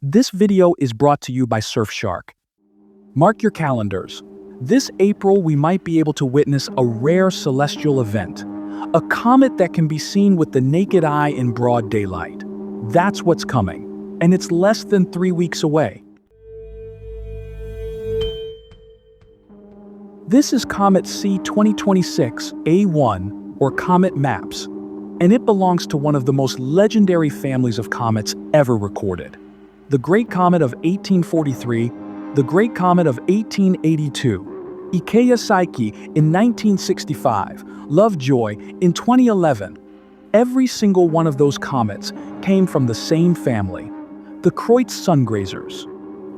This video is brought to you by Surfshark. Mark your calendars. This April, we might be able to witness a rare celestial event, a comet that can be seen with the naked eye in broad daylight. That's what's coming, and it's less than 3 weeks away. This is Comet C 2026 A1, or Comet MAPS, and it belongs to one of the most legendary families of comets ever recorded. The Great Comet of 1843, the Great Comet of 1882, Ikeya Saiki in 1965, Lovejoy in 2011. Every single one of those comets came from the same family, the Kreutz sungrazers.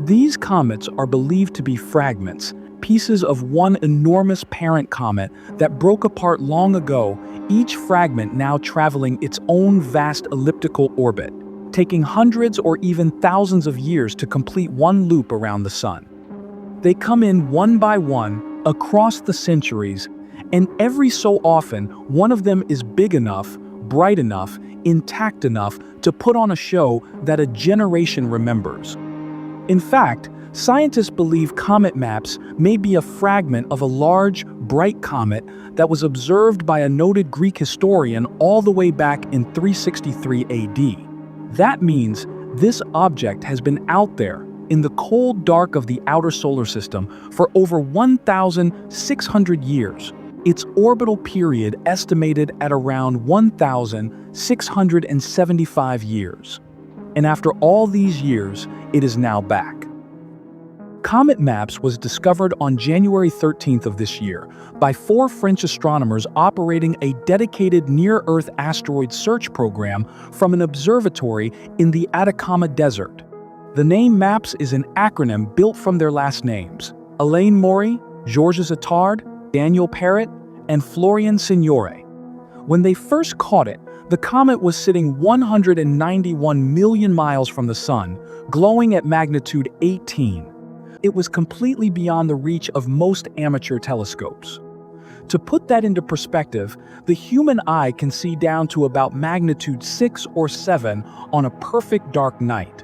These comets are believed to be fragments, pieces of one enormous parent comet that broke apart long ago, each fragment now traveling its own vast elliptical orbit, taking hundreds or even thousands of years to complete one loop around the sun. They come in one by one, across the centuries, and every so often, one of them is big enough, bright enough, intact enough to put on a show that a generation remembers. In fact, scientists believe Comet MAPS may be a fragment of a large, bright comet that was observed by a noted Greek historian all the way back in 363 AD. That means this object has been out there in the cold dark of the outer solar system for over 1,600 years, its orbital period estimated at around 1,675 years. And after all these years, it is now back. Comet MAPS was discovered on January 13th of this year by 4 French astronomers operating a dedicated near-Earth asteroid search program from an observatory in the Atacama Desert. The name MAPS is an acronym built from their last names: Alain Maury, Georges Attard, Daniel Parrott, and Florian Signore. When they first caught it, the comet was sitting 191 million miles from the Sun, glowing at magnitude 18. It was completely beyond the reach of most amateur telescopes. To put that into perspective, the human eye can see down to about magnitude 6 or 7 on a perfect dark night.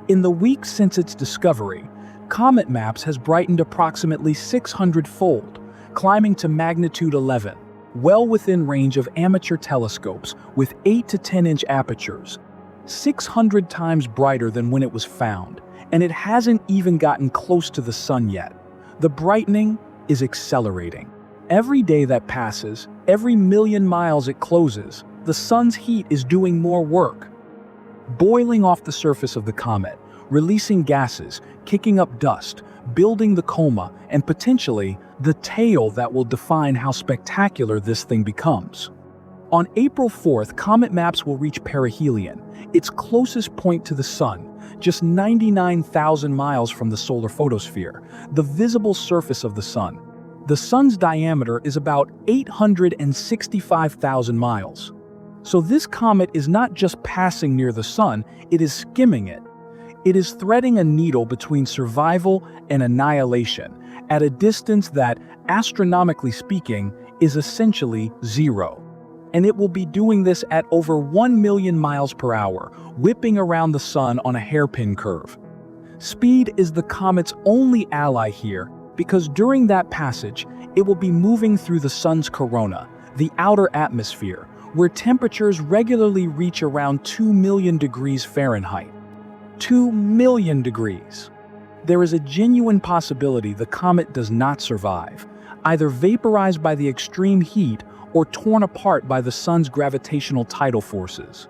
In the weeks since its discovery, Comet MAPS has brightened approximately 600-fold, climbing to magnitude 11, well within range of amateur telescopes with 8 to 10-inch apertures, 600 times brighter than when it was found. And it hasn't even gotten close to the sun yet. The brightening is accelerating. Every day that passes, every million miles it closes, the sun's heat is doing more work. Boiling off the surface of the comet, releasing gases, kicking up dust, building the coma, and potentially the tail that will define how spectacular this thing becomes. On April 4th, Comet MAPS will reach perihelion, its closest point to the sun, just 99,000 miles from the solar photosphere, the visible surface of the sun. The sun's diameter is about 865,000 miles. So this comet is not just passing near the sun, it is skimming it. It is threading a needle between survival and annihilation at a distance that, astronomically speaking, is essentially zero. And it will be doing this at over 1 million miles per hour, whipping around the sun on a hairpin curve. Speed is the comet's only ally here, because during that passage, it will be moving through the sun's corona, the outer atmosphere, where temperatures regularly reach around 2 million degrees Fahrenheit. 2 million degrees. There is a genuine possibility the comet does not survive, either vaporized by the extreme heat or torn apart by the sun's gravitational tidal forces.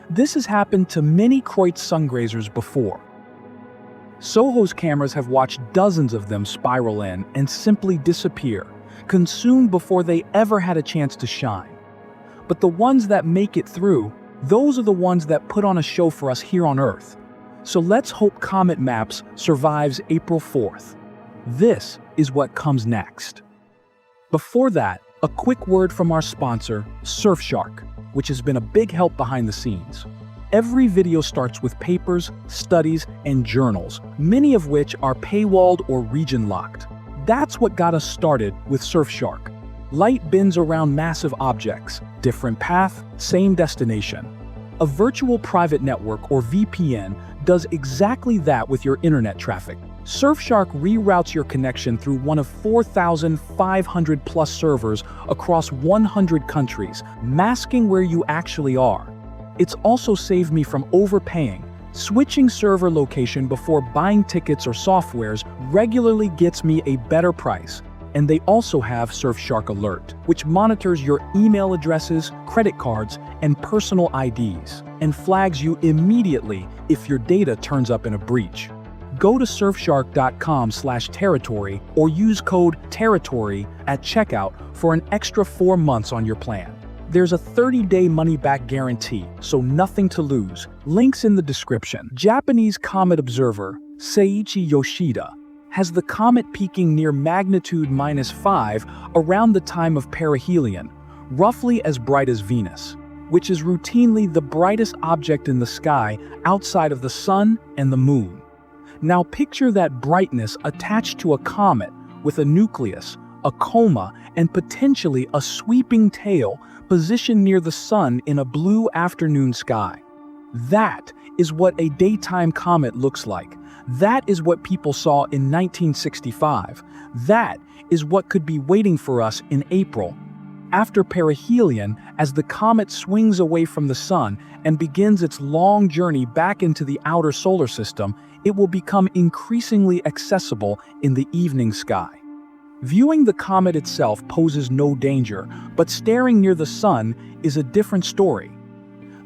This has happened to many Kreutz sungrazers before. SOHO's cameras have watched dozens of them spiral in and simply disappear, consumed before they ever had a chance to shine. But the ones that make it through, those are the ones that put on a show for us here on Earth. So let's hope Comet MAPS survives April 4th. This is what comes next. Before that, a quick word from our sponsor, Surfshark, which has been a big help behind the scenes. Every video starts with papers, studies, and journals, many of which are paywalled or region-locked. That's what got us started with Surfshark. Light bends around massive objects, different path, same destination. A virtual private network, or VPN, does exactly that with your internet traffic. Surfshark reroutes your connection through one of 4,500 plus servers across 100 countries, masking where you actually are. It's also saved me from overpaying. Switching server location before buying tickets or softwares regularly gets me a better price. And they also have Surfshark Alert, which monitors your email addresses, credit cards, and personal IDs, and flags you immediately if your data turns up in a breach. Go to surfshark.com/territory or use code TERRITORY at checkout for an extra 4 months on your plan. There's a 30-day money-back guarantee, so nothing to lose. Links in the description. Japanese comet observer Seiichi Yoshida has the comet peaking near magnitude -5 around the time of perihelion, roughly as bright as Venus, which is routinely the brightest object in the sky outside of the sun and the moon. Now picture that brightness attached to a comet with a nucleus, a coma, and potentially a sweeping tail positioned near the sun in a blue afternoon sky. That is what a daytime comet looks like. That is what people saw in 1965. That is what could be waiting for us in April. After perihelion, as the comet swings away from the sun and begins its long journey back into the outer solar system, it will become increasingly accessible in the evening sky. Viewing the comet itself poses no danger, but staring near the sun is a different story.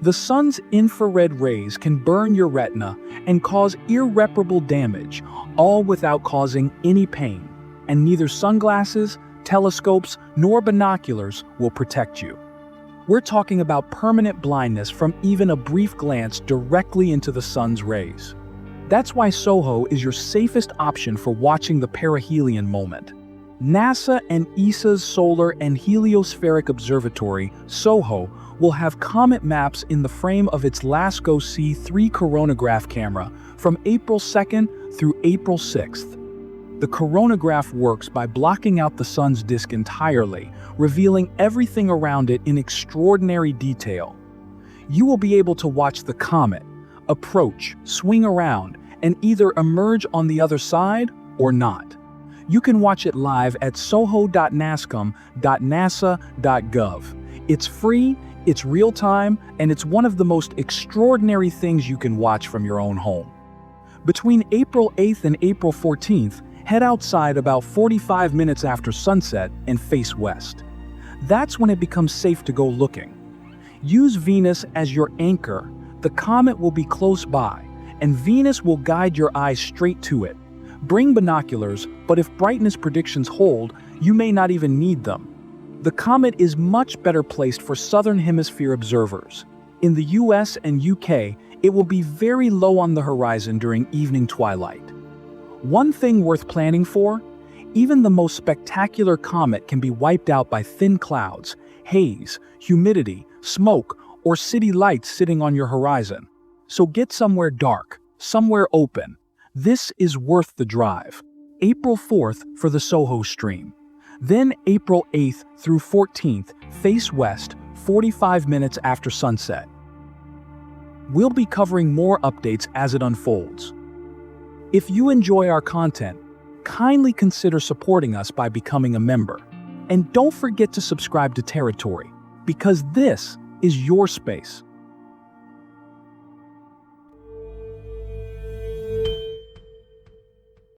The sun's infrared rays can burn your retina and cause irreparable damage, all without causing any pain, and neither sunglasses, telescopes, nor binoculars will protect you. We're talking about permanent blindness from even a brief glance directly into the sun's rays. That's why SOHO is your safest option for watching the perihelion moment. NASA and ESA's Solar and Heliospheric Observatory, SOHO, will have comet maps in the frame of its LASCO C3 coronagraph camera from April 2nd through April 6th. The coronagraph works by blocking out the sun's disk entirely, revealing everything around it in extraordinary detail. You will be able to watch the comet approach, swing around, and either emerge on the other side or not. You can watch it live at soho.nascom.nasa.gov. It's free, it's real-time, and it's one of the most extraordinary things you can watch from your own home. Between April 8th and April 14th, head outside about 45 minutes after sunset and face west. That's when it becomes safe to go looking. Use Venus as your anchor. The comet will be close by, and Venus will guide your eyes straight to it. Bring binoculars, but if brightness predictions hold, you may not even need them. The comet is much better placed for Southern Hemisphere observers. In the US and UK, it will be very low on the horizon during evening twilight. One thing worth planning for? Even the most spectacular comet can be wiped out by thin clouds, haze, humidity, smoke, or city lights sitting on your horizon. So get somewhere dark, somewhere open. This is worth the drive. April 4th for the SOHO stream. Then April 8th through 14th, face west, 45 minutes after sunset. We'll be covering more updates as it unfolds. If you enjoy our content, kindly consider supporting us by becoming a member. And don't forget to subscribe to Territory, because this is your space.